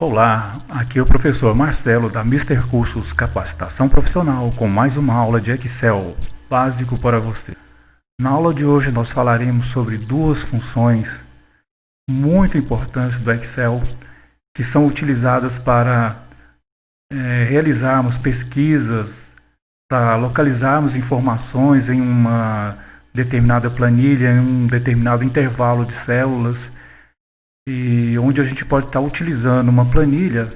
Olá, aqui é o professor Marcelo da Mister Cursos Capacitação Profissional com mais uma aula de Excel básico para você. Na aula de hoje nós falaremos sobre duas funções muito importantes do Excel que são utilizadas para realizarmos pesquisas, para localizarmos informações em uma determinada planilha, em um determinado intervalo de células, e onde a gente pode estar utilizando uma planilha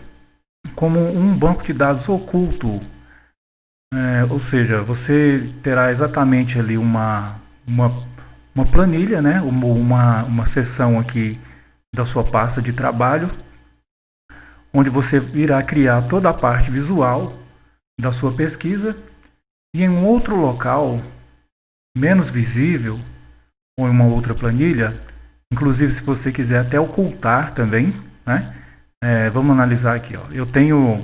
como um banco de dados oculto. Ou seja, você terá exatamente ali uma planilha, né? uma seção aqui da sua pasta de trabalho, onde você irá criar toda a parte visual da sua pesquisa, e em um outro local, menos visível, ou em uma outra planilha, inclusive se você quiser até ocultar também, né? Vamos analisar aqui. Ó. Eu tenho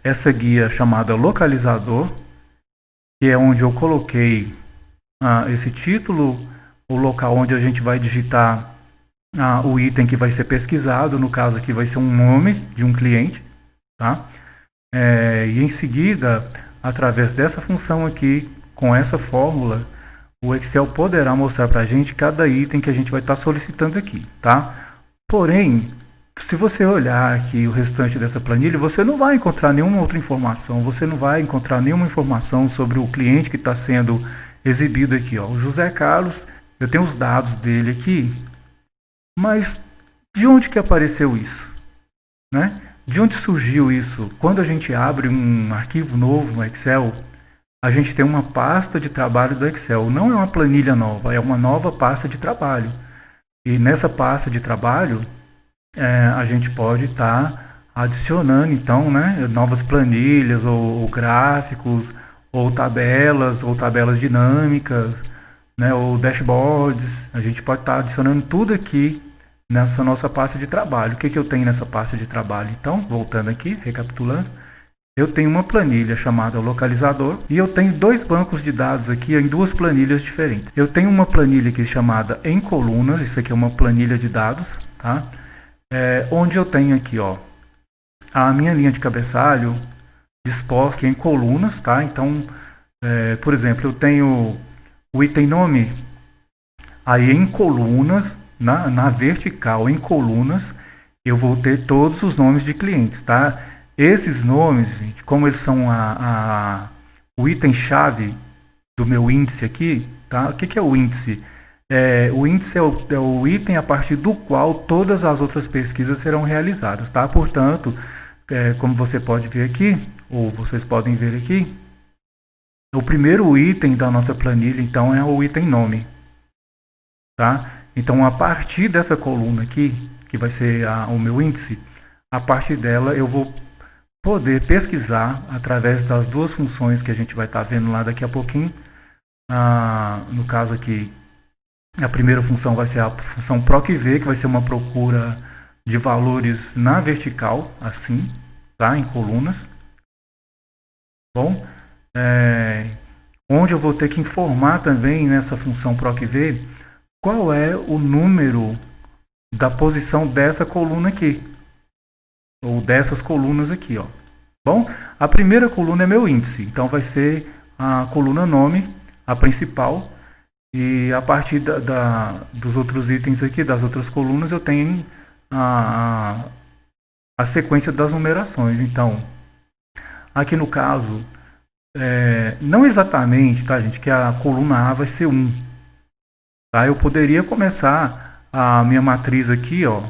essa guia chamada localizador, que é onde eu coloquei esse título, o local onde a gente vai digitar o item que vai ser pesquisado, no caso aqui vai ser um nome de um cliente, tá? E em seguida, através dessa função aqui, com essa fórmula, o Excel poderá mostrar para a gente cada item que a gente vai estar solicitando aqui, tá? Porém, se você olhar aqui o restante dessa planilha, você não vai encontrar nenhuma outra informação, você não vai encontrar nenhuma informação sobre o cliente que está sendo exibido aqui, ó. O José Carlos, eu tenho os dados dele aqui, mas de onde que apareceu isso? Né? De onde surgiu isso? Quando a gente abre um arquivo novo no Excel, a gente tem uma pasta de trabalho do Excel. Não é uma planilha nova, é uma nova pasta de trabalho. E nessa pasta de trabalho, a gente pode estar adicionando, então, né, novas planilhas, ou gráficos, ou tabelas dinâmicas, né, ou dashboards. A gente pode estar adicionando tudo aqui nessa nossa pasta de trabalho. O que eu tenho nessa pasta de trabalho? Então, voltando aqui, recapitulando, eu tenho uma planilha chamada localizador e eu tenho dois bancos de dados aqui em duas planilhas diferentes. Eu tenho uma planilha aqui chamada em colunas, isso aqui é uma planilha de dados, tá? Onde eu tenho aqui, ó, a minha linha de cabeçalho disposta em colunas, tá? Então, por exemplo, eu tenho o item nome aí em colunas, na vertical em colunas, eu vou ter todos os nomes de clientes, tá? Esses nomes, gente, como eles são o item-chave do meu índice aqui, tá? O que é o índice? O índice é o item a partir do qual todas as outras pesquisas serão realizadas, tá? Portanto, como você pode ver aqui, ou vocês podem ver aqui, o primeiro item da nossa planilha, então, é o item nome, tá? Então, a partir dessa coluna aqui, que vai ser o meu índice, a partir dela eu vou poder pesquisar através das duas funções que a gente vai estar vendo lá daqui a pouquinho. No caso aqui, a primeira função vai ser a função PROC-V, que vai ser uma procura de valores na vertical, assim, tá? Em colunas. Bom, onde eu vou ter que informar também nessa função PROC-V qual é o número da posição dessa coluna aqui, ou dessas colunas aqui, ó. Bom, a primeira coluna é meu índice, então vai ser a coluna nome, a principal, e a partir dos outros itens aqui, das outras colunas, eu tenho a sequência das numerações. Então, aqui no caso, não exatamente, tá, gente, que a coluna A vai ser 1. Tá? Eu poderia começar a minha matriz aqui, ó.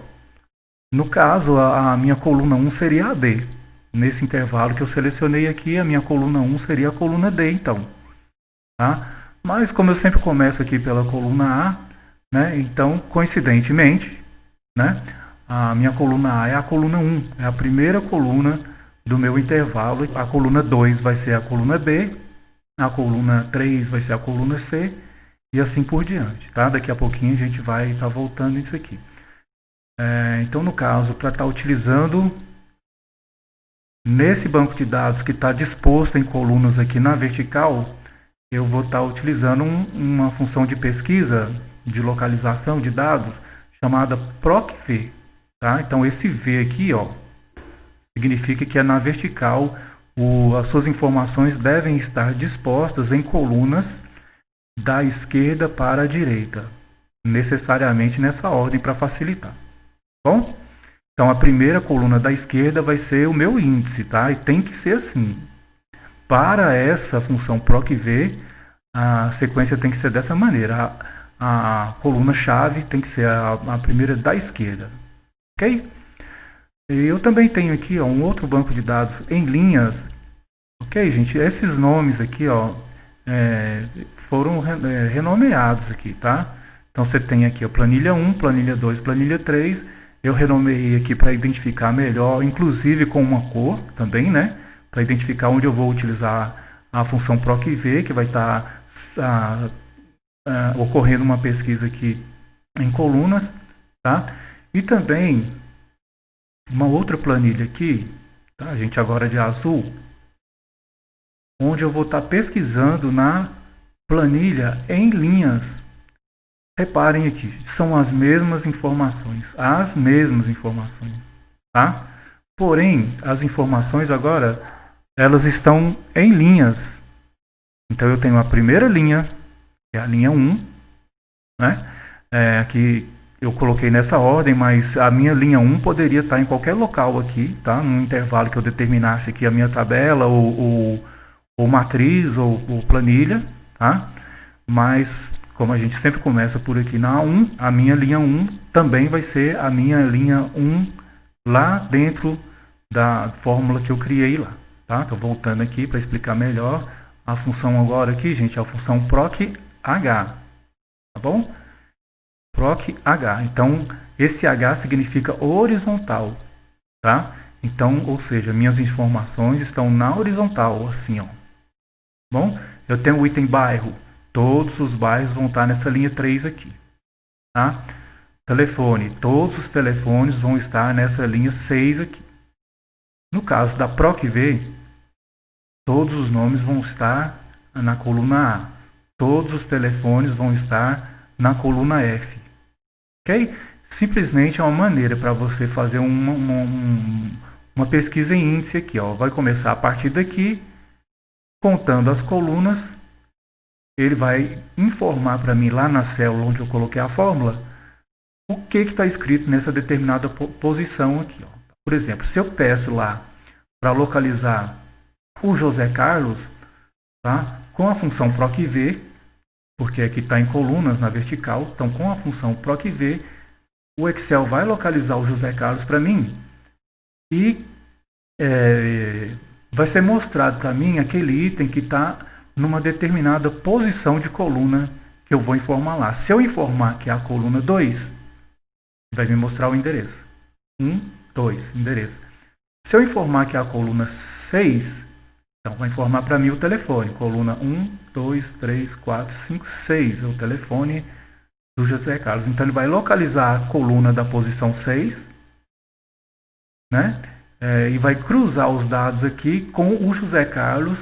No caso, a minha coluna 1 seria a D. Nesse intervalo que eu selecionei aqui, a minha coluna 1 seria a coluna D, então. Tá? Mas como eu sempre começo aqui pela coluna A, né, então, coincidentemente, né, a minha coluna A é a coluna 1, é a primeira coluna do meu intervalo. A coluna 2 vai ser a coluna B, a coluna 3 vai ser a coluna C, e assim por diante. Tá? Daqui a pouquinho a gente vai estar voltando nisso aqui. Então, no caso, para estar utilizando nesse banco de dados que está disposto em colunas aqui na vertical, eu vou estar utilizando uma função de pesquisa, de localização de dados, chamada PROC-V. tá? Então esse V aqui, ó, significa que é na vertical, as suas informações devem estar dispostas em colunas da esquerda para a direita, necessariamente nessa ordem para facilitar. Bom? Então a primeira coluna da esquerda vai ser o meu índice, tá? E tem que ser assim. Para essa função PROC-V, a sequência tem que ser dessa maneira. A coluna-chave tem que ser a primeira da esquerda. Ok? Eu também tenho aqui ó, um outro banco de dados em linhas. Ok, gente? Esses nomes aqui ó, foram renomeados aqui, tá? Então você tem aqui a planilha 1, planilha 2, planilha 3. Eu renomeei aqui para identificar melhor, inclusive com uma cor também, né? Para identificar onde eu vou utilizar a função PROC-V, que vai estar ocorrendo uma pesquisa aqui em colunas, tá? E também uma outra planilha aqui, tá? Gente, agora de azul, onde eu vou estar pesquisando na planilha em linhas. Reparem aqui, são as mesmas informações, tá? Porém, as informações agora, elas estão em linhas. Então eu tenho a primeira linha, que é a linha 1, né? Aqui eu coloquei nessa ordem, mas a minha linha 1 poderia estar em qualquer local aqui, tá? Num intervalo que eu determinasse aqui a minha tabela, ou matriz, ou planilha, tá? Mas como a gente sempre começa por aqui na A1, a minha linha 1 também vai ser a minha linha 1 lá dentro da fórmula que eu criei lá, tá? Então voltando aqui para explicar melhor, a função agora aqui, gente, é a função PROC-H, tá bom? PROC-H, então esse H significa horizontal, tá? Então, ou seja, minhas informações estão na horizontal, assim, ó. Bom, eu tenho o item bairro, todos os bairros vão estar nessa linha 3 aqui, tá? Telefone, todos os telefones vão estar nessa linha 6 aqui. No caso da PROC-V, todos os nomes vão estar na coluna A. Todos os telefones vão estar na coluna F. Ok? Simplesmente é uma maneira para você fazer uma pesquisa em índice aqui. Ó. Vai começar a partir daqui, contando as colunas. Ele vai informar para mim lá na célula onde eu coloquei a fórmula o que está escrito nessa determinada posição aqui. Ó. Por exemplo, se eu peço lá para localizar o José Carlos, tá? Com a função PROC-V, porque aqui está em colunas na vertical, então com a função PROC-V, o Excel vai localizar o José Carlos para mim e vai ser mostrado para mim aquele item que está numa determinada posição de coluna que eu vou informar lá. Se eu informar que é a coluna 2, vai me mostrar o endereço. 1, 2, endereço. Se eu informar que é a coluna 6, então vai informar para mim o telefone. Coluna 1, 2, 3, 4, 5, 6 é o telefone do José Carlos. Então ele vai localizar a coluna da posição 6, né? E vai cruzar os dados aqui com o José Carlos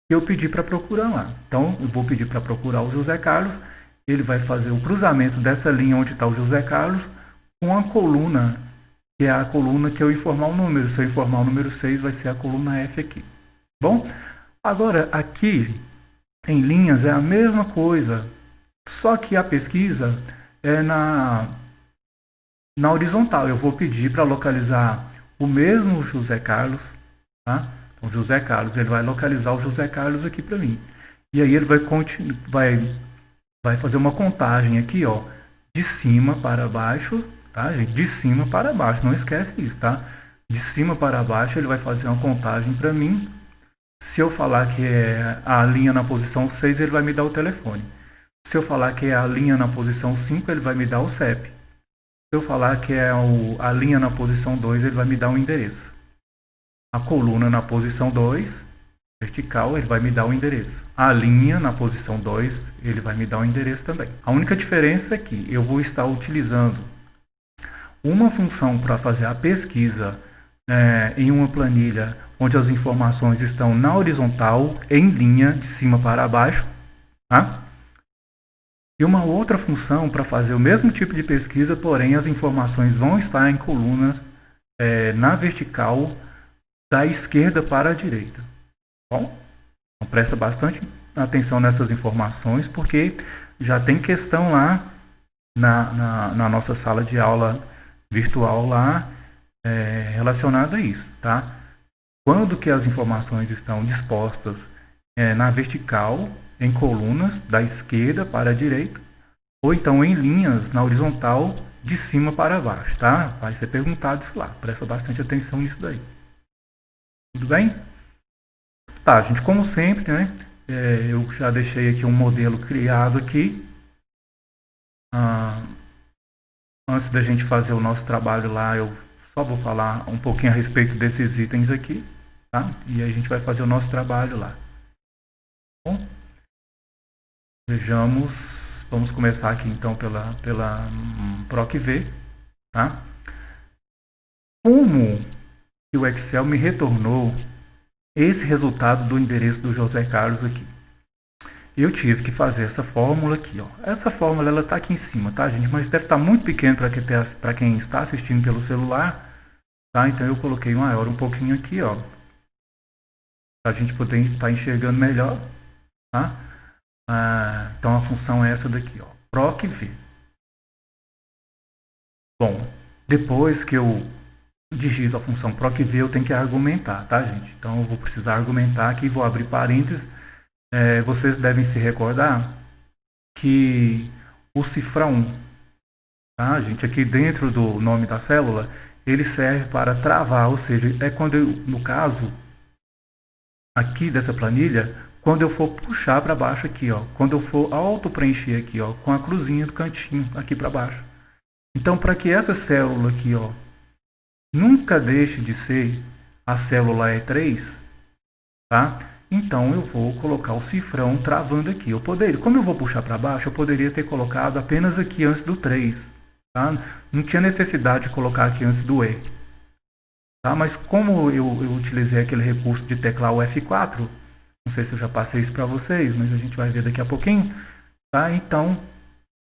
que eu pedi para procurar lá. Então eu vou pedir para procurar o José Carlos. Ele vai fazer o cruzamento dessa linha onde está o José Carlos com a coluna, que é a coluna que eu informar o número. Se eu informar o número 6, vai ser a coluna F aqui. Bom, agora aqui em linhas é a mesma coisa, só que a pesquisa é na horizontal. Eu vou pedir para localizar o mesmo José Carlos, tá? Então, José Carlos, ele vai localizar o José Carlos aqui para mim. E aí ele vai fazer uma contagem aqui, ó, de cima para baixo, tá, gente? De cima para baixo, não esquece isso, tá? De cima para baixo ele vai fazer uma contagem para mim. Se eu falar que é a linha na posição 6, ele vai me dar o telefone. Se eu falar que é a linha na posição 5, ele vai me dar o CEP. Se eu falar que é a linha na posição 2, ele vai me dar o endereço. A coluna na posição 2, vertical, ele vai me dar o endereço. A linha na posição 2, ele vai me dar o endereço também. A única diferença é que eu vou estar utilizando uma função para fazer a pesquisa em uma planilha onde as informações estão na horizontal, em linha, de cima para baixo, tá? E uma outra função para fazer o mesmo tipo de pesquisa, porém as informações vão estar em colunas na vertical da esquerda para a direita. Bom, então presta bastante atenção nessas informações, porque já tem questão lá na nossa sala de aula virtual lá relacionada a isso, tá? Quando que as informações estão dispostas na vertical, em colunas, da esquerda para a direita, ou então em linhas na horizontal, de cima para baixo, tá? Vai ser perguntado isso lá, presta bastante atenção nisso daí. Tudo bem? Tá, gente, como sempre, né? Eu já deixei aqui um modelo criado aqui. Antes da gente fazer o nosso trabalho lá, eu só vou falar um pouquinho a respeito desses itens aqui, tá? E aí a gente vai fazer o nosso trabalho lá. Bom, vejamos, vamos começar aqui então pela PROC-V, tá? Como que o Excel me retornou esse resultado do endereço do José Carlos aqui? Eu tive que fazer essa fórmula aqui, ó. Essa fórmula ela está aqui em cima, tá, gente? Mas deve estar muito pequeno para quem está assistindo pelo celular, tá? Então eu coloquei maior um pouquinho aqui, ó, para a gente poder estar enxergando melhor, tá? Então a função é essa daqui, ó, proc_v. Bom, depois que eu digito a função proc_v, eu tenho que argumentar, tá, gente? Então eu vou precisar argumentar aqui, vou abrir parênteses. Vocês devem se recordar que o cifrão, tá, gente, aqui dentro do nome da célula, ele serve para travar, ou seja, é quando eu, no caso aqui dessa planilha, quando eu for puxar para baixo aqui, ó, quando eu for auto preencher aqui, ó, com a cruzinha do cantinho aqui para baixo. Então, para que essa célula aqui, ó, nunca deixe de ser a célula E3, tá? Então eu vou colocar o cifrão travando aqui. Como eu vou puxar para baixo, eu poderia ter colocado apenas aqui antes do 3, tá? Não tinha necessidade de colocar aqui antes do E. Tá? Mas como eu utilizei aquele recurso de teclar o F4, não sei se eu já passei isso para vocês, mas a gente vai ver daqui a pouquinho, tá? Então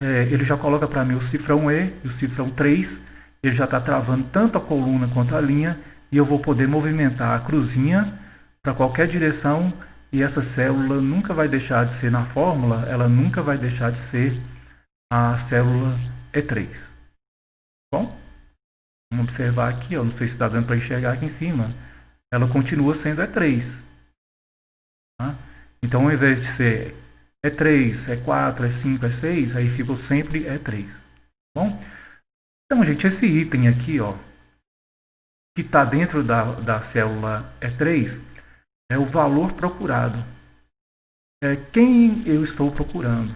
ele já coloca para mim o cifrão E e o cifrão 3, ele já está travando tanto a coluna quanto a linha, e eu vou poder movimentar a cruzinha para qualquer direção, e essa célula nunca vai deixar de ser na fórmula, ela nunca vai deixar de ser a célula E3. Bom, vamos observar aqui, ó, não sei se está dando para enxergar aqui em cima, ela continua sendo E3. Tá? Então, ao invés de ser E3, E4, E5, E6, aí ficou sempre E3. Bom, então, gente, esse item aqui, ó, que está dentro da célula E3, é o valor procurado. Quem eu estou procurando?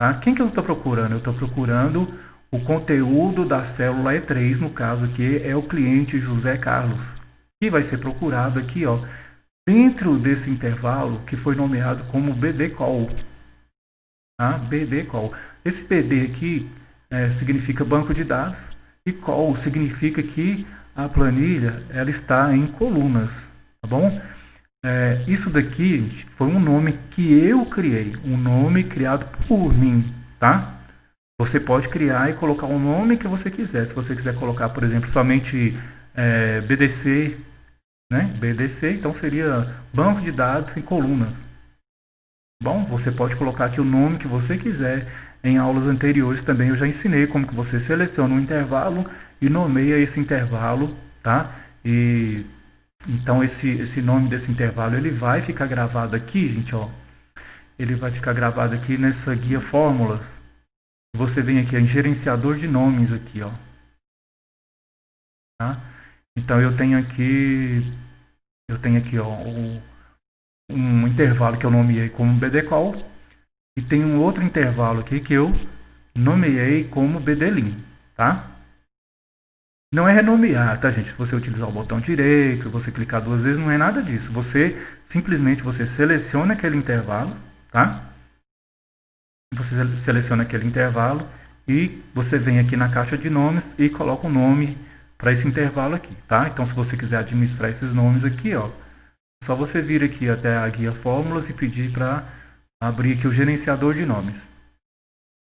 Tá? Quem que eu estou procurando? Eu estou procurando o conteúdo da célula E3, no caso aqui é o cliente José Carlos, que vai ser procurado aqui, ó, dentro desse intervalo que foi nomeado como BD_call. Tá? BD_call. Esse BD aqui significa banco de dados e call significa que a planilha ela está em colunas, tá bom? Isso daqui foi um nome que eu criei, um nome criado por mim, tá? Você pode criar e colocar o nome que você quiser. Se você quiser colocar, por exemplo, somente BDC, né? BDC, então seria banco de dados em colunas. Bom, você pode colocar aqui o nome que você quiser. Em aulas anteriores também eu já ensinei como que você seleciona um intervalo e nomeia esse intervalo, tá? E então esse nome desse intervalo ele vai ficar gravado aqui, gente, ó. Ele vai ficar gravado aqui nessa guia fórmulas. Você vem aqui em gerenciador de nomes aqui, ó. Tá? Então eu tenho aqui ó, um intervalo que eu nomeei como BDCall e tem um outro intervalo aqui que eu nomeei como BDLIN, tá? Não é renomear, tá, gente? Se você utilizar o botão direito, se você clicar duas vezes, não é nada disso. Você simplesmente você seleciona aquele intervalo, tá? Você seleciona aquele intervalo e você vem aqui na caixa de nomes e coloca o nome para esse intervalo aqui, tá? Então, se você quiser administrar esses nomes aqui, ó, é só você vir aqui até a guia fórmulas e pedir para abrir aqui o gerenciador de nomes.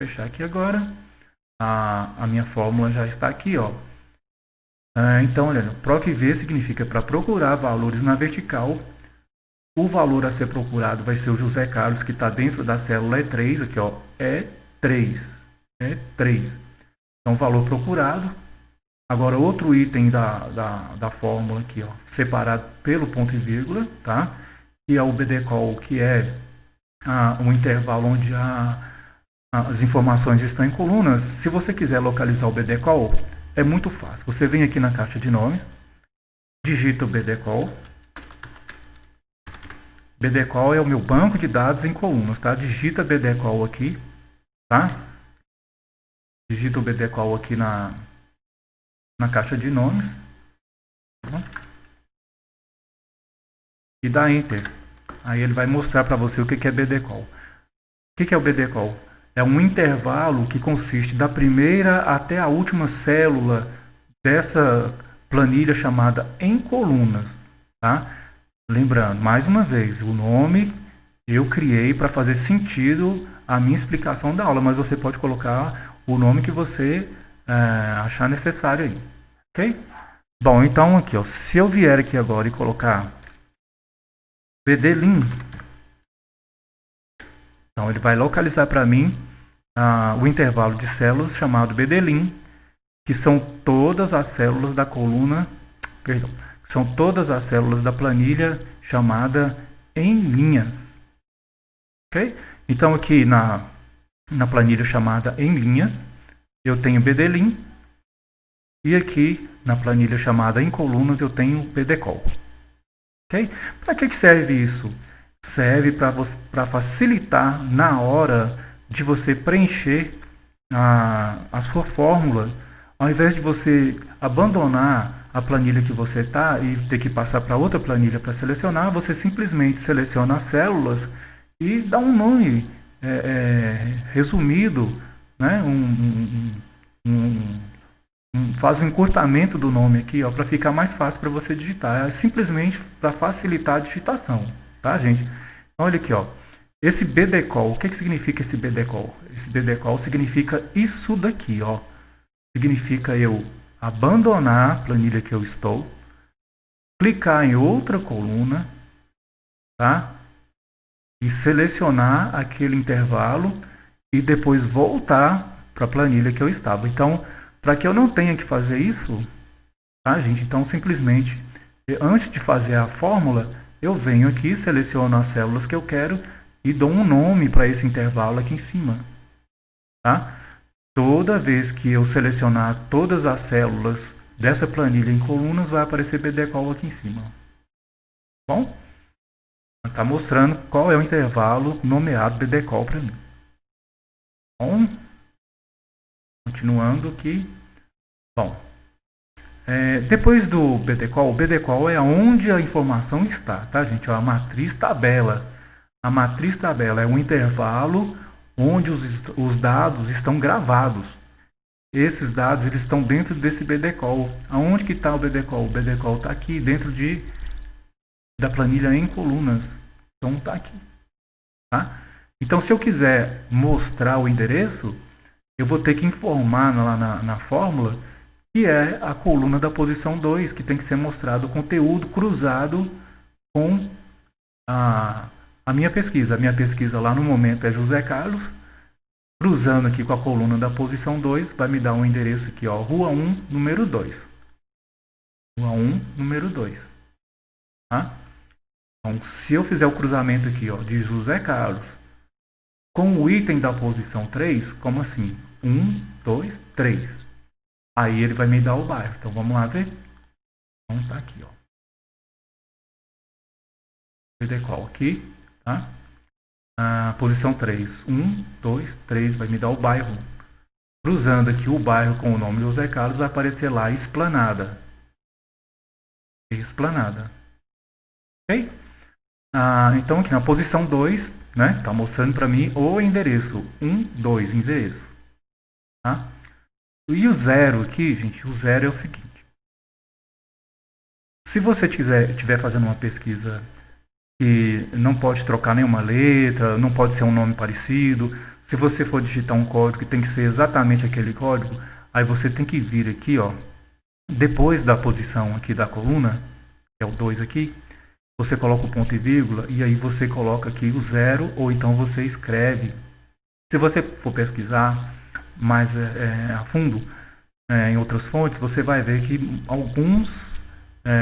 Fechar aqui agora. A minha fórmula já está aqui, ó. Então, olha, PROC-V significa para procurar valores na vertical. O valor a ser procurado vai ser o José Carlos, que está dentro da célula E3, aqui, ó, E3. E3. Então, valor procurado. Agora, outro item da fórmula aqui, ó, separado pelo ponto e vírgula, tá? Que é o BDCOL, que é um intervalo onde as informações estão em colunas. Se você quiser localizar o BDCOL, é muito fácil. Você vem aqui na caixa de nomes, digita o BDCOL. BDCOL é o meu banco de dados em colunas, tá? Digita BDCOL aqui, tá? Digita o BDCOL aqui na caixa de nomes. Tá? E dá Enter. Aí ele vai mostrar para você o que é BDCOL. O que é o BDCOL? É um intervalo que consiste da primeira até a última célula dessa planilha chamada em colunas, tá? Lembrando, mais uma vez, o nome eu criei para fazer sentido a minha explicação da aula, mas você pode colocar o nome que você achar necessário aí, ok? Bom, então aqui, ó, se eu vier aqui agora e colocar BDLIN, então ele vai localizar para mim o intervalo de células chamado BDLIN, que são todas as células da coluna, perdão, são todas as células da planilha chamada em linhas. Ok? Então aqui na planilha chamada em linhas, eu tenho BDLIN, e aqui na planilha chamada em colunas eu tenho BDCOL. Ok? Para que serve isso? Serve para facilitar na hora de você preencher a sua fórmula. Ao invés de você abandonar a planilha que você está e ter que passar para outra planilha para selecionar, você simplesmente seleciona as células e dá um nome resumido, né? Faz um encurtamento do nome aqui, para ficar mais fácil para você digitar. É simplesmente para facilitar a digitação, tá, gente? Olha aqui, ó. Esse BDCOL, o que significa esse BDCOL? Esse BDCOL significa isso daqui, ó. Significa eu abandonar a planilha que eu estou, clicar em outra coluna, tá? E selecionar aquele intervalo e depois voltar para a planilha que eu estava. Então, para que eu não tenha que fazer isso, tá, gente? Então, simplesmente, antes de fazer a fórmula, eu venho aqui, seleciono as células que eu quero e dou um nome para esse intervalo aqui em cima, tá? Toda vez que eu selecionar todas as células dessa planilha em colunas, vai aparecer BDCOL aqui em cima. Bom, está mostrando qual é o intervalo nomeado BDCOL para mim. Bom, continuando aqui. Bom, depois do BDCOL, o BDCOL é onde a informação está, tá, gente? A matriz tabela. A matriz tabela é um intervalo onde os dados estão gravados. Esses dados eles estão dentro desse BDCOL. Aonde que está o BDCOL? O BDCOL está aqui dentro da planilha em colunas. Então está aqui. Tá? Então se eu quiser mostrar o endereço, eu vou ter que informar lá na fórmula que é a coluna da posição 2, que tem que ser mostrado o conteúdo cruzado com a minha pesquisa. A minha pesquisa lá no momento é José Carlos. Cruzando aqui com a coluna da posição 2, vai me dar um endereço aqui, ó, Rua 1, número 2. Rua 1, número 2. Tá? Então, se eu fizer o cruzamento aqui, ó, de José Carlos com o item da posição 3, como assim? 1, 2, 3. Aí ele vai me dar o bairro. Então, vamos lá ver? Então, tá aqui, ó. BDCOL aqui, tá? Posição 3. 1, 2, 3, vai me dar o bairro. Cruzando aqui o bairro com o nome de José Carlos, vai aparecer lá Esplanada. Esplanada. Ok? Então aqui na posição 2, né, está mostrando para mim o endereço. 1, 2, endereço. Tá? E o 0 aqui, gente, o 0 é o seguinte. Se você estiver fazendo uma pesquisa que não pode trocar nenhuma letra, não pode ser um nome parecido, Se você for digitar um código, tem que ser exatamente aquele código, aí você tem que vir aqui, ó, depois da posição aqui da coluna, que é o 2 aqui, você coloca o ponto e vírgula e aí você coloca aqui o zero, ou então você escreve. Se você for pesquisar mais a fundo em outras fontes, você vai ver que alguns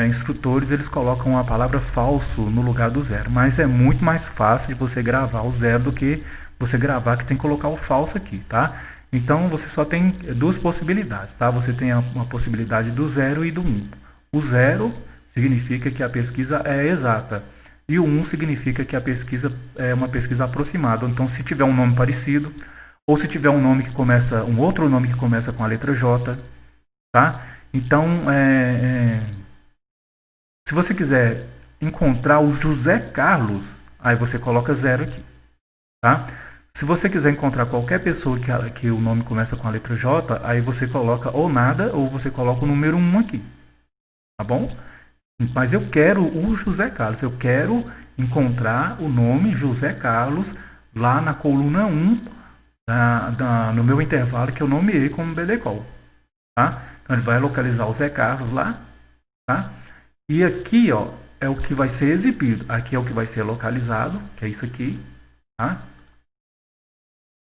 instrutores eles colocam a palavra falso no lugar do zero, mas é muito mais fácil de você gravar o zero do que você gravar que tem que colocar o falso aqui, tá? Então você só tem duas possibilidades, tá? Você tem uma possibilidade do zero e do 1. O zero significa que a pesquisa é exata e o 1 significa que a pesquisa é uma pesquisa aproximada. Então, se tiver um nome parecido ou se tiver um outro nome que começa com a letra J, tá? Então, se você quiser encontrar o José Carlos, aí você coloca zero aqui, tá? Se você quiser encontrar qualquer pessoa que o nome começa com a letra J, aí você coloca ou nada ou você coloca o número 1 aqui, tá bom? Mas eu quero o José Carlos, eu quero encontrar o nome José Carlos lá na coluna 1 no meu intervalo que eu nomeei como BDCall, tá? Então ele vai localizar o Zé Carlos lá, tá? E aqui, ó, é o que vai ser exibido. Aqui é o que vai ser localizado, que é isso aqui, tá?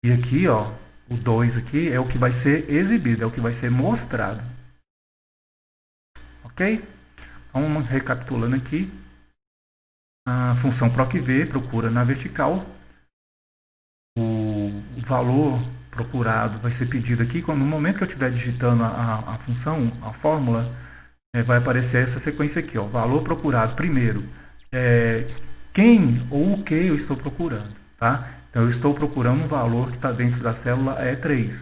E aqui, ó, o 2 aqui é o que vai ser exibido, é o que vai ser mostrado. Ok? Então, recapitulando aqui, a função procv procura na vertical. O valor procurado vai ser pedido aqui. No momento que eu estiver digitando a função, a fórmula, vai aparecer essa sequência aqui, ó, valor procurado. Primeiro, quem ou o que eu estou procurando, tá? Então eu estou procurando um valor que está dentro da célula E3,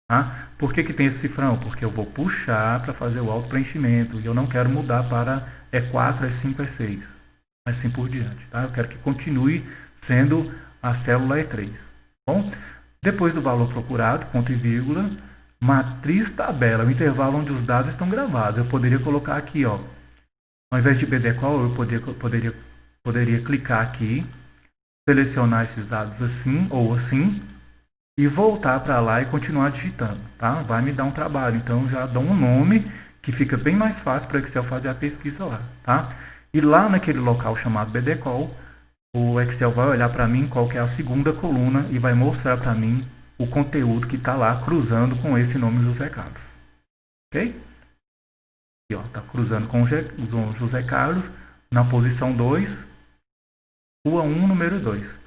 tá? Por que tem esse cifrão? Porque eu vou puxar para fazer o auto-preenchimento e eu não quero mudar para E4, E5, E6, assim por diante, tá? Eu quero que continue sendo a célula E3, bom? Depois do valor procurado, ponto e vírgula, matriz tabela, o intervalo onde os dados estão gravados. Eu poderia colocar aqui, ó, ao invés de BDCall, eu poderia clicar aqui, selecionar esses dados assim ou assim e voltar para lá e continuar digitando, tá? Vai me dar um trabalho, então já dou um nome que fica bem mais fácil para o Excel fazer a pesquisa lá, tá? E lá naquele local chamado BDCall, o Excel vai olhar para mim qual que é a segunda coluna e vai mostrar para mim o conteúdo que está lá cruzando com esse nome José Carlos, ok? Aqui, ó, tá cruzando com o José Carlos na posição 2, rua 1, número 2.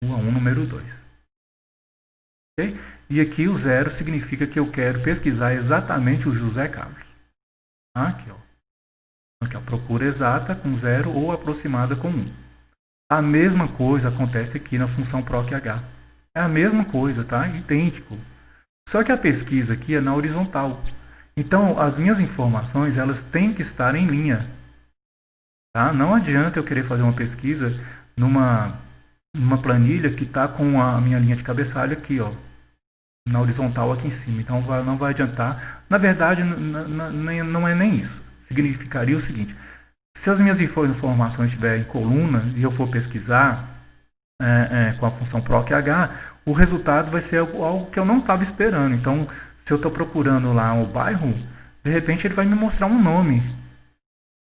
Rua 1, número 2. Ok? E aqui o 0 significa que eu quero pesquisar exatamente o José Carlos. Aqui, ó. Aqui, ó, procura exata com 0 ou aproximada com 1. A mesma coisa acontece aqui na função proc h. É a mesma coisa, tá? Idêntico. Só que a pesquisa aqui é na horizontal. Então, as minhas informações elas têm que estar em linha. Tá? Não adianta eu querer fazer uma pesquisa numa planilha que está com a minha linha de cabeçalho aqui, ó, na horizontal aqui em cima. Então não vai adiantar. Na verdade, não é nem isso. Significaria o seguinte: se as minhas informações estiverem em coluna e eu for pesquisar com a função proc h, o resultado vai ser algo que eu não estava esperando. Então, se eu estou procurando lá o bairro, de repente ele vai me mostrar um nome,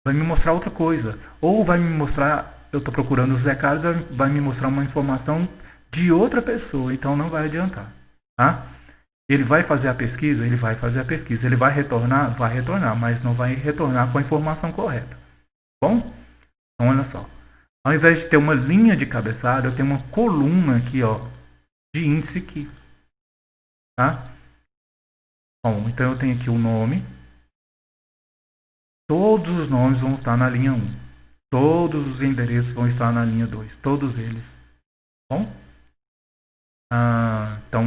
vai me mostrar outra coisa, ou vai me mostrar, eu estou procurando o Zé Carlos, vai me mostrar uma informação de outra pessoa, então não vai adiantar, tá? Ele vai fazer a pesquisa, ele vai fazer a pesquisa, ele vai retornar, mas não vai retornar com a informação correta, bom? Então olha só, ao invés de ter uma linha de cabeçalho, eu tenho uma coluna aqui, ó, de índice aqui, tá? Bom, então eu tenho aqui o nome. Todos os nomes vão estar na linha 1. Todos os endereços vão estar na linha 2. Todos eles. Bom? Então,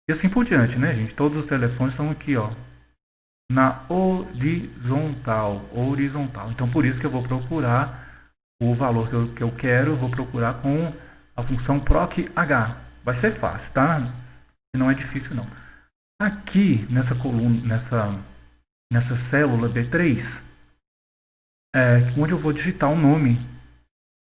e assim por diante, né, gente? Todos os telefones estão aqui, ó, na horizontal. Horizontal. Então, por isso que eu vou procurar o valor que eu quero. Eu vou procurar com a função proc h. Vai ser fácil, tá? Não é difícil, não. Aqui, nessa coluna, nessa célula B3, onde eu vou digitar o nome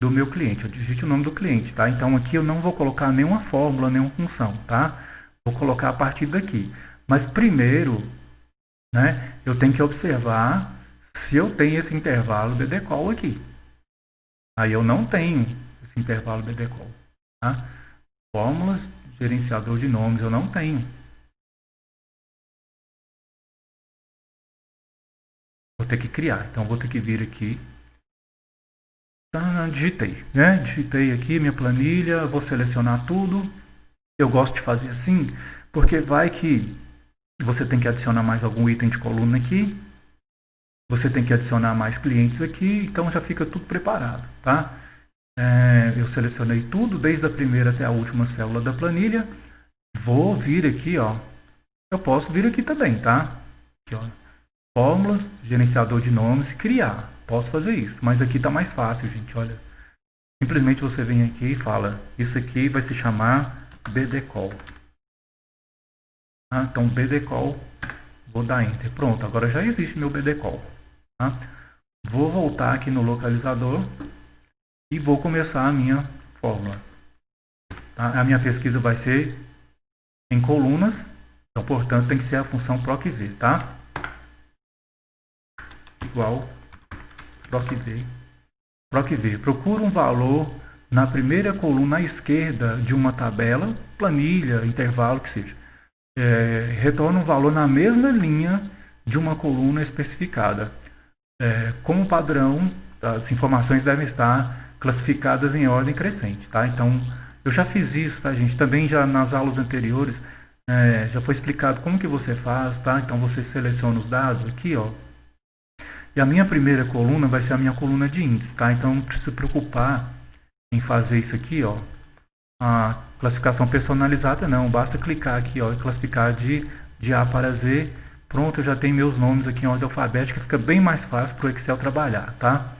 do meu cliente. Eu digite o nome do cliente, tá? Então aqui eu não vou colocar nenhuma fórmula, nenhuma função, tá? Vou colocar a partir daqui. Mas primeiro, né, eu tenho que observar se eu tenho esse intervalo BDCall aqui. Aí eu não tenho esse intervalo BDCall, tá? Fórmulas, gerenciador de nomes, eu não tenho. Vou ter que criar. Então vou ter que vir aqui. Digitei, né? Digitei aqui minha planilha, vou selecionar tudo. Eu gosto de fazer assim, porque vai que você tem que adicionar mais algum item de coluna aqui. Você tem que adicionar mais clientes aqui, então já fica tudo preparado, tá? Eu selecionei tudo, desde a primeira até a última célula da planilha. Vou vir aqui, ó. Eu posso vir aqui também, tá? Aqui, ó. Fórmulas, gerenciador de nomes, criar. Posso fazer isso, mas aqui tá mais fácil, gente, olha. Simplesmente você vem aqui e fala, isso aqui vai se chamar BDCall. Tá? Então, BDCall, vou dar Enter. Pronto, agora já existe meu BDCall. Tá? Vou voltar aqui no localizador e vou começar a minha fórmula. Tá? A minha pesquisa vai ser em colunas, então, portanto, tem que ser a função procv, tá? Igual procv. Procura um valor na primeira coluna à esquerda de uma tabela, planilha, intervalo, que seja. Retorna um valor na mesma linha de uma coluna especificada. Como padrão, as informações devem estar classificadas em ordem crescente, tá? Então, eu já fiz isso, tá, gente? Também já nas aulas anteriores já foi explicado como que você faz, tá? Então, você seleciona os dados aqui, ó. E a minha primeira coluna vai ser a minha coluna de índice, tá? Então, não precisa se preocupar em fazer isso aqui, ó. A classificação personalizada não, basta clicar aqui, ó, e classificar de A para Z. Pronto, eu já tenho meus nomes aqui em ordem alfabética, fica bem mais fácil para o Excel trabalhar, tá?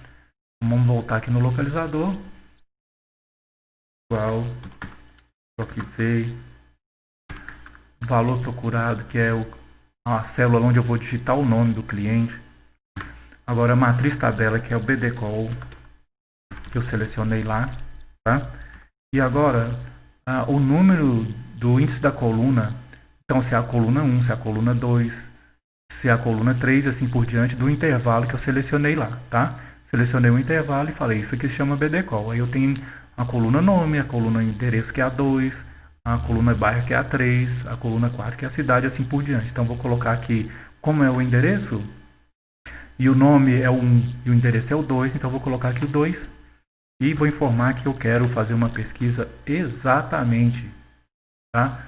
Vamos voltar aqui no localizador. Igual, procurei, valor procurado, que é a célula onde eu vou digitar o nome do cliente. Agora a matriz tabela, que é o BDCall, que eu selecionei lá, tá? E agora, o número do índice da coluna, então se é a coluna 1, se é a coluna 2, se é a coluna 3, assim por diante, do intervalo que eu selecionei lá, tá? Selecionei o intervalo e falei, isso aqui se chama BDCall. Aí eu tenho a coluna nome, a coluna endereço, que é a 2, a coluna bairro, que é a 3, a coluna 4, que é a cidade, assim por diante. Então vou colocar aqui como é o endereço, e o nome é o 1 e o endereço é o 2, então vou colocar aqui o 2. E vou informar que eu quero fazer uma pesquisa exatamente, tá?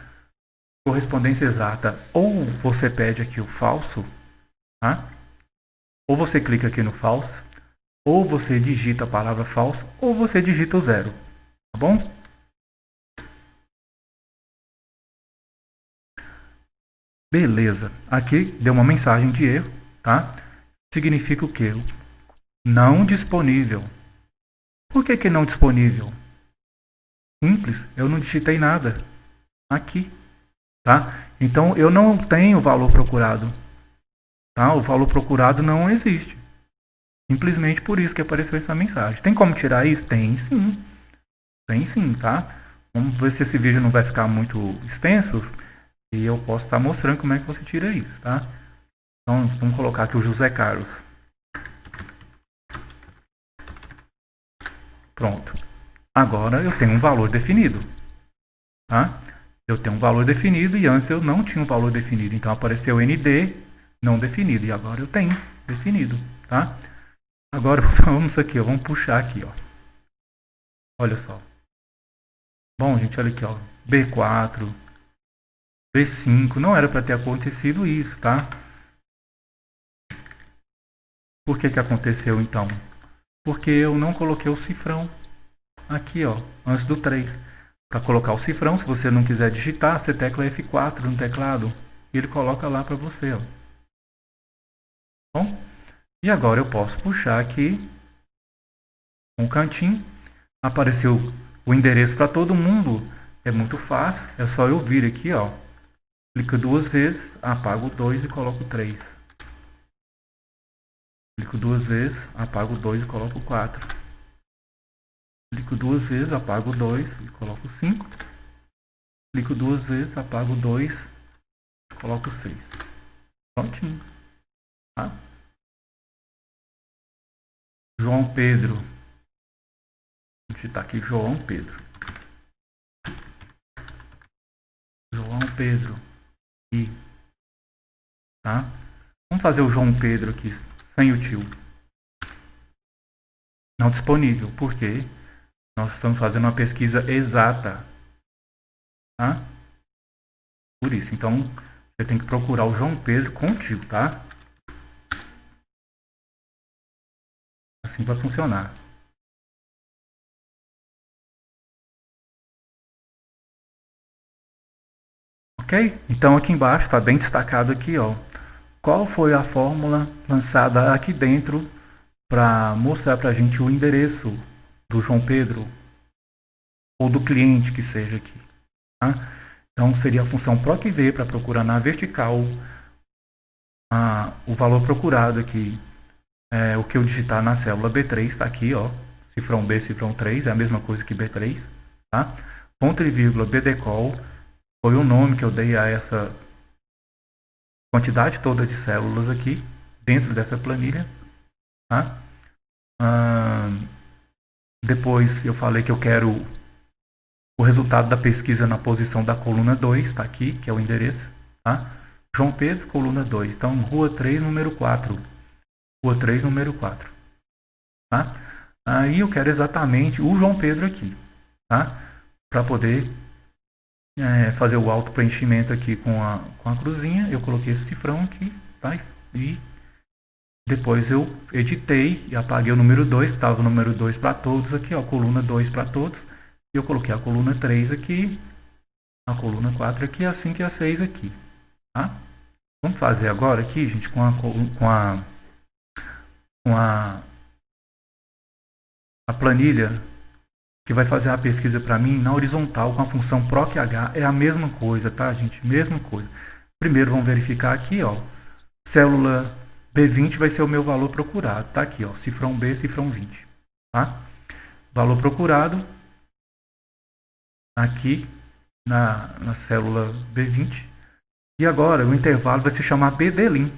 Correspondência exata. Ou você pede aqui o falso, tá? Ou você clica aqui no falso, ou você digita a palavra falso, ou você digita o 0, tá bom? Beleza. Aqui deu uma mensagem de erro, tá? Significa o quê? Não disponível. Por que não disponível? Simples, eu não digitei nada aqui, tá? Então eu não tenho o valor procurado, tá? O valor procurado não existe. Simplesmente por isso que apareceu essa mensagem. Tem como tirar isso? Tem sim. Tem sim, tá? Vamos ver se esse vídeo não vai ficar muito extenso e eu posso estar mostrando como é que você tira isso, tá? Então vamos colocar aqui o José Carlos. Pronto. Agora eu tenho um valor definido, tá? Eu tenho um valor definido e antes eu não tinha um valor definido. Então apareceu ND não definido e agora eu tenho definido, tá? Agora vamos aqui, ó, vamos puxar aqui, ó. Olha só. Bom, gente, olha aqui, ó. B4, B5, não era para ter acontecido isso, tá? Por que aconteceu então? Porque eu não coloquei o cifrão aqui, ó, antes do 3. Para colocar o cifrão, se você não quiser digitar, você tecla F4 no teclado e ele coloca lá para você, ó. Bom, e agora eu posso puxar aqui um cantinho, apareceu o endereço para todo mundo, é muito fácil, é só eu vir aqui, ó, clico 2 vezes, apago o 2 e coloco o 3. Clico 2 vezes, apago o 2 e coloco o 4. Clico duas vezes, apago o 2 e coloco 5. Clico duas vezes, apago o 2, coloco 6. Prontinho. Tá? João Pedro. Vou digitar aqui João Pedro. João Pedro. E, tá? Vamos fazer o João Pedro aqui sem o tio. Não disponível. Por quê? Nós estamos fazendo uma pesquisa exata. Tá? Por isso. Então, você tem que procurar o João Pedro com o tio, tá? Assim vai funcionar. Ok? Então aqui embaixo está bem destacado aqui, ó. Qual foi a fórmula lançada aqui dentro para mostrar para a gente o endereço do João Pedro ou do cliente que seja aqui. Tá? Então seria a função PROC-V para procurar na vertical o valor procurado aqui. O que eu digitar na célula B3 está aqui, ó. Cifrão B, cifrão 3, é a mesma coisa que B3. Tá? Ponto e vírgula BDCOL foi o nome que eu dei a essa quantidade toda de células aqui dentro dessa planilha. Tá? Depois eu falei que eu quero o resultado da pesquisa na posição da coluna 2, está aqui, que é o endereço. Tá? João Pedro, coluna 2. Então, rua 3, número 4. Rua 3, número 4. Tá? Aí eu quero exatamente o João Pedro aqui. Tá? Para poder fazer o auto-preenchimento aqui com a cruzinha. Eu coloquei esse cifrão aqui. Tá? E depois eu editei e apaguei o número 2, que estava o número 2 para todos aqui, ó, coluna 2 para todos. E eu coloquei a coluna 3 aqui, a coluna 4 aqui, a 5 e a 6 aqui. Tá? Vamos fazer agora aqui, gente, com a planilha que vai fazer a pesquisa para mim na horizontal com a função PROC-H. É a mesma coisa, tá, gente? Mesma coisa. Primeiro vamos verificar aqui, ó. Célula B20 vai ser o meu valor procurado. Tá aqui, ó. Cifrão B, cifrão 20. Tá? Valor procurado aqui na célula B20. E agora o intervalo vai se chamar BDLIN.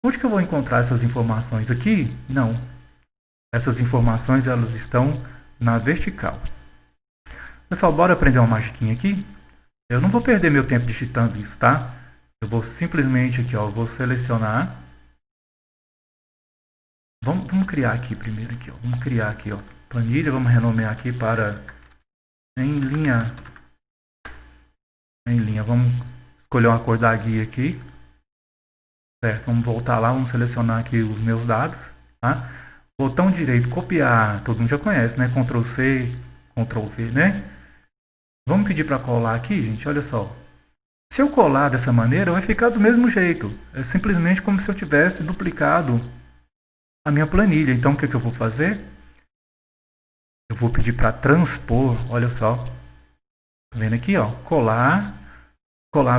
Onde que eu vou encontrar essas informações aqui? Não. Essas informações elas estão na vertical. Pessoal, bora aprender uma magiquinha aqui? Eu não vou perder meu tempo digitando isso, tá? Eu vou simplesmente aqui, ó, vou selecionar. Vamos criar aqui primeiro aqui, ó. Vamos criar aqui, ó, planilha, vamos renomear aqui para em linha. Em linha, vamos escolher uma cor da guia aqui. Certo, vamos voltar lá, vamos selecionar aqui os meus dados, tá? Botão direito, copiar, todo mundo já conhece, né? Ctrl C, Ctrl V, né? Vamos pedir para colar aqui, gente, olha só. Se eu colar dessa maneira, vai ficar do mesmo jeito. É simplesmente como se eu tivesse duplicado a minha planilha. Então, o que eu vou fazer? Eu vou pedir para transpor, olha só. Tá vendo aqui, ó? Colar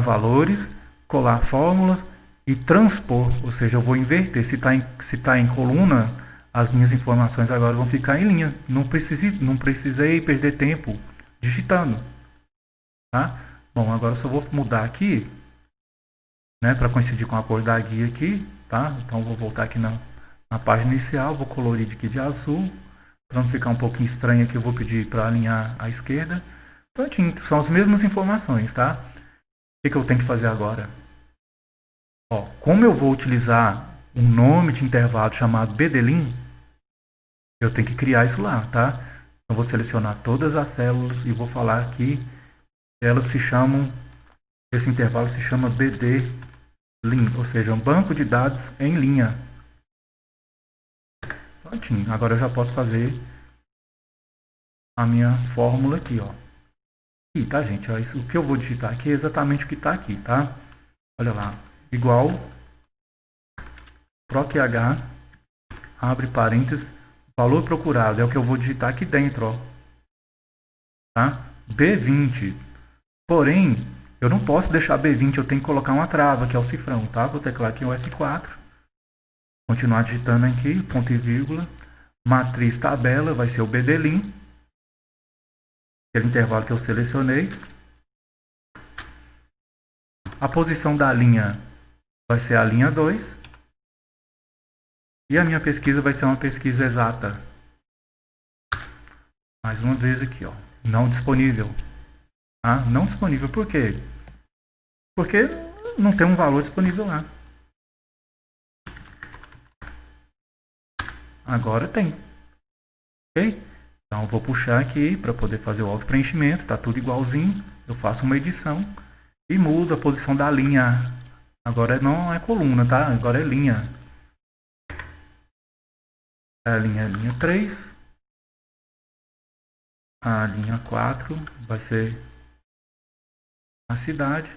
valores, colar fórmulas e transpor, ou seja, eu vou inverter. Se está em coluna, as minhas informações agora vão ficar em linha. Não precisei perder tempo digitando. Tá? Bom, agora eu só vou mudar aqui, né, para coincidir com a cor da guia aqui. Tá? Então vou voltar aqui na página inicial, vou colorir aqui de azul. Para não ficar um pouquinho estranho aqui, eu vou pedir para alinhar à esquerda. Prontinho, são as mesmas informações, tá? O que eu tenho que fazer agora? Ó, como eu vou utilizar um nome de intervalo chamado BDLIN, eu tenho que criar isso lá, tá? Eu vou selecionar todas as células e vou falar que elas se chamam, esse intervalo se chama BDLIN, ou seja, um banco de dados em linha. Prontinho, agora eu já posso fazer a minha fórmula aqui, ó. E tá, gente, ó, isso, o que eu vou digitar aqui é exatamente o que está aqui, tá? Olha lá, igual PROC-H, abre parênteses, valor procurado, é o que eu vou digitar aqui dentro, ó. Tá? B20. Porém, eu não posso deixar B20, eu tenho que colocar uma trava, que é o cifrão, tá? Vou teclar aqui o F4. Continuar digitando aqui, ponto e vírgula. Matriz tabela vai ser o BDLIN. aquele intervalo que eu selecionei. A posição da linha vai ser a linha 2. E a minha pesquisa vai ser uma pesquisa exata. Mais uma vez aqui, ó, não disponível. Ah, não disponível por quê? Porque não tem um valor disponível lá. Agora tem. Ok? Então eu vou puxar aqui para poder fazer o auto preenchimento. Tá tudo igualzinho. Eu faço uma edição e mudo a posição da linha. Agora não é coluna, tá? Agora é linha. A linha 3. A linha 4 vai ser a cidade.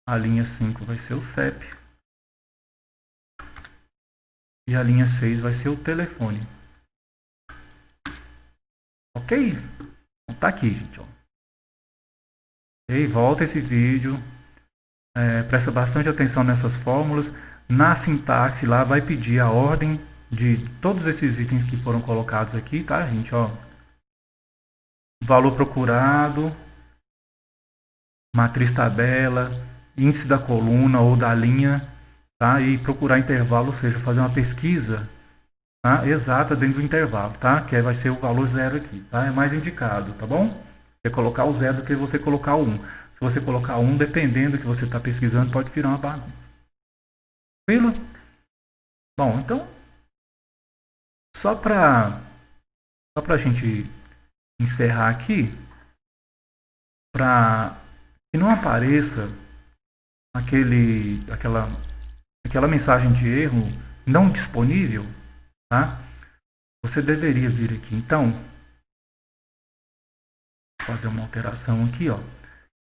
A linha 5 vai ser o CEP. E a linha 6 vai ser o telefone. Ok? Então tá aqui, gente. Ó. E volta esse vídeo. Presta bastante atenção nessas fórmulas. Na sintaxe lá vai pedir a ordem de todos esses itens que foram colocados aqui, tá, gente? Ó. Valor procurado, matriz tabela, índice da coluna ou da linha, tá? E procurar intervalo, ou seja, fazer uma pesquisa, tá, exata dentro do intervalo, tá? Que vai ser o valor zero aqui, tá? É mais indicado, tá bom? Você colocar o zero do que você colocar o 1. Se você colocar 1, dependendo do que você está pesquisando, pode virar uma bagunça. Tranquilo? Bom, então, só para a gente encerrar aqui, para que não apareça aquela mensagem de erro não disponível, tá? Você deveria vir aqui, então, fazer uma alteração aqui, ó.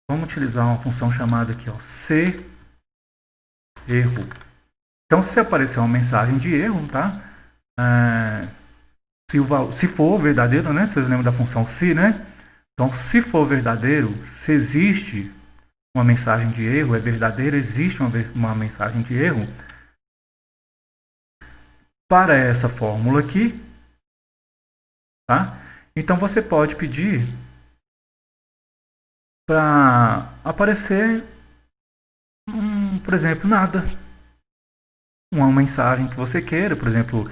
Vamos utilizar uma função chamada aqui, ó, se erro. Então, se aparecer uma mensagem de erro, tá? Se for verdadeiro, né? Vocês lembram da função se, né? Então, se for verdadeiro, se existe uma mensagem de erro, é verdadeiro, existe uma mensagem de erro. Para essa fórmula aqui, tá? Então, você pode pedir para aparecer, por exemplo, nada. Uma mensagem que você queira, por exemplo,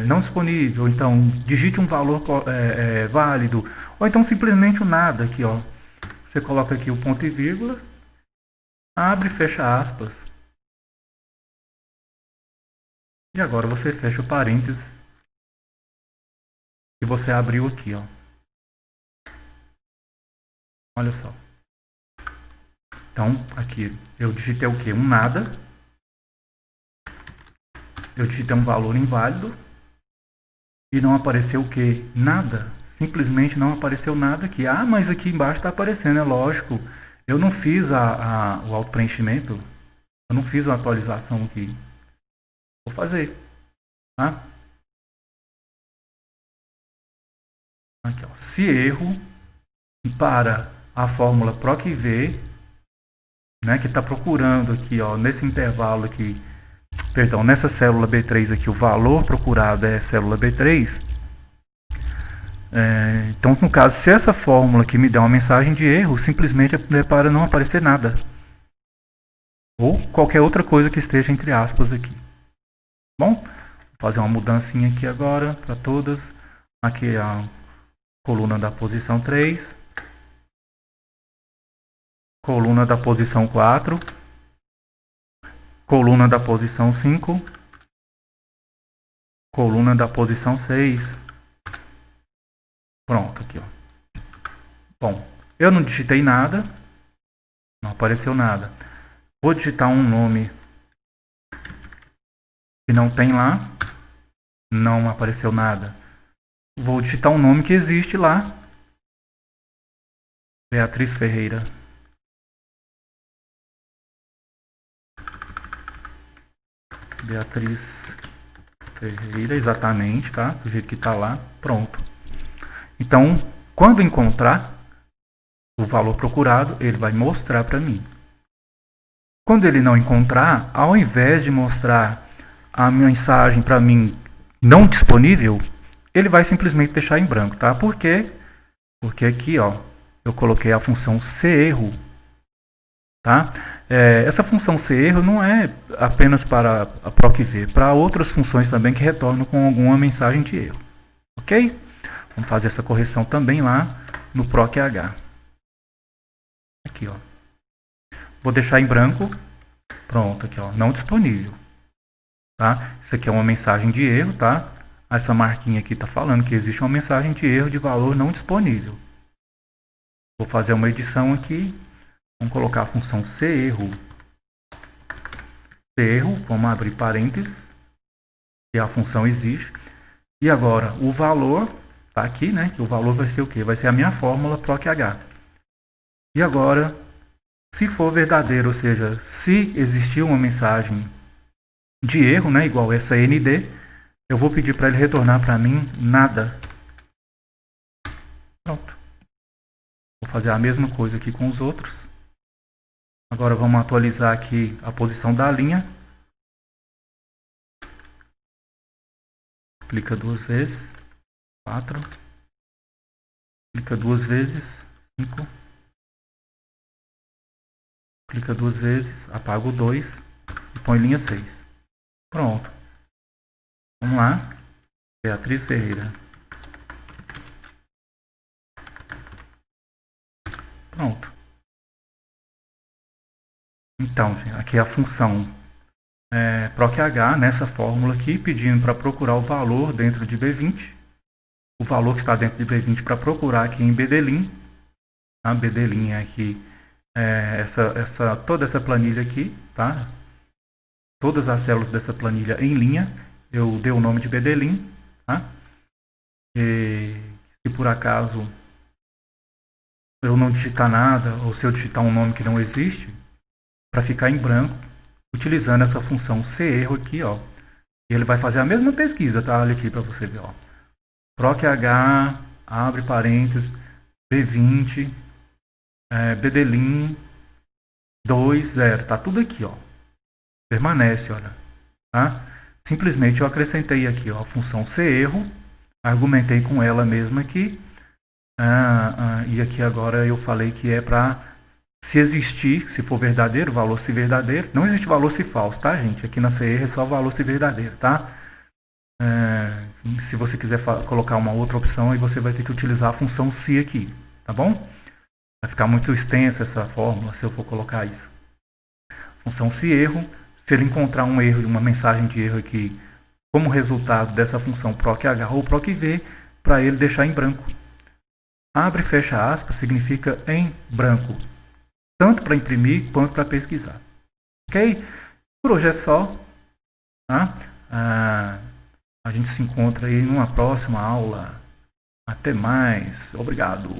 não disponível, então digite um valor válido, ou então simplesmente o nada aqui, ó. Você coloca aqui o ponto e vírgula, abre e fecha aspas. E agora você fecha o parênteses que você abriu aqui, ó. Olha só. Então, aqui eu digitei o que? Um nada. Eu digitei um valor inválido. E não apareceu o que? Nada. Simplesmente não apareceu nada aqui. Ah, mas aqui embaixo está aparecendo, é lógico. Eu não fiz o auto-preenchimento. Eu não fiz uma atualização aqui. Vou fazer. Tá? Aqui, ó. Se erro para a fórmula PROC-V, né, que está procurando aqui, ó, nesse intervalo aqui, perdão, nessa célula B3 aqui, o valor procurado é célula B3. Então, no caso, se essa fórmula aqui me der uma mensagem de erro, simplesmente é para não aparecer nada. Ou qualquer outra coisa que esteja entre aspas aqui. Bom, vou fazer uma mudancinha aqui agora para todas. Aqui a coluna da posição 3. Coluna da posição 4. Coluna da posição 5. Coluna da posição 6. Pronto, aqui, ó. Bom, eu não digitei nada. Não apareceu nada. Vou digitar um nome que não tem lá. Não apareceu nada. Vou digitar um nome que existe lá. Beatriz Ferreira. Beatriz Ferreira, exatamente, tá? Do jeito que tá lá. Pronto. Então, quando encontrar o valor procurado, ele vai mostrar para mim. Quando ele não encontrar, ao invés de mostrar a mensagem para mim não disponível, ele vai simplesmente deixar em branco, tá? Porque Porque aqui, ó, eu coloquei a função sererro, tá? Essa função sererro não é apenas para a PROC-V, para outras funções também que retornam com alguma mensagem de erro, ok? Vamos fazer essa correção também lá no PROC-H. Aqui, ó. Vou deixar em branco. Pronto, aqui, ó, não disponível. Tá? Isso aqui é uma mensagem de erro, tá? Essa marquinha aqui está falando que existe uma mensagem de erro de valor não disponível. Vou fazer uma edição aqui. Vamos colocar a função sererro. Sererro, vamos abrir parênteses. Que a função existe. E agora, o valor, tá aqui, né? Que o valor vai ser o quê? Vai ser a minha fórmula PROC-H. E agora, se for verdadeiro, ou seja, se existir uma mensagem de erro, né? Igual essa ND, eu vou pedir para ele retornar para mim nada. Pronto. Vou fazer a mesma coisa aqui com os outros. Agora vamos atualizar aqui a posição da linha. Clica duas vezes. 4. Clica duas vezes. 5. Clica duas vezes. Apaga o 2. E põe linha 6. Pronto. Vamos lá. Beatriz Ferreira. Pronto. Então, aqui é a função PROC-H nessa fórmula aqui, pedindo para procurar o valor dentro de B20. O valor que está dentro de B20 para procurar aqui em BDLIN. A BDLIN é aqui, toda essa planilha aqui, tá? Todas as células dessa planilha em linha, eu dei o nome de BDLIN, tá? E se por acaso eu não digitar nada, ou se eu digitar um nome que não existe, para ficar em branco, utilizando essa função sererro aqui, ó. E ele vai fazer a mesma pesquisa, tá? Olha aqui para você ver, ó. PROC-H, abre parênteses, B20, BDLIN 2.0, tá tudo aqui, ó. Permanece, olha, tá? Simplesmente eu acrescentei aqui, ó, a função sererro, argumentei com ela mesma aqui, e aqui agora eu falei que é para se existir, se for verdadeiro, valor se verdadeiro. Não existe valor se falso, tá, gente? Aqui na sererro é só valor se verdadeiro, tá? Se você quiser colocar uma outra opção, aí você vai ter que utilizar a função se aqui, tá bom? Vai ficar muito extensa essa fórmula se eu for colocar isso. Função se erro, se ele encontrar um erro, uma mensagem de erro aqui, como resultado dessa função PROC-H ou PROC-V, para ele deixar em branco. Abre e fecha aspas significa em branco, tanto para imprimir quanto para pesquisar. Ok? Por hoje é só. Tá? A gente se encontra aí numa próxima aula. Até mais. Obrigado.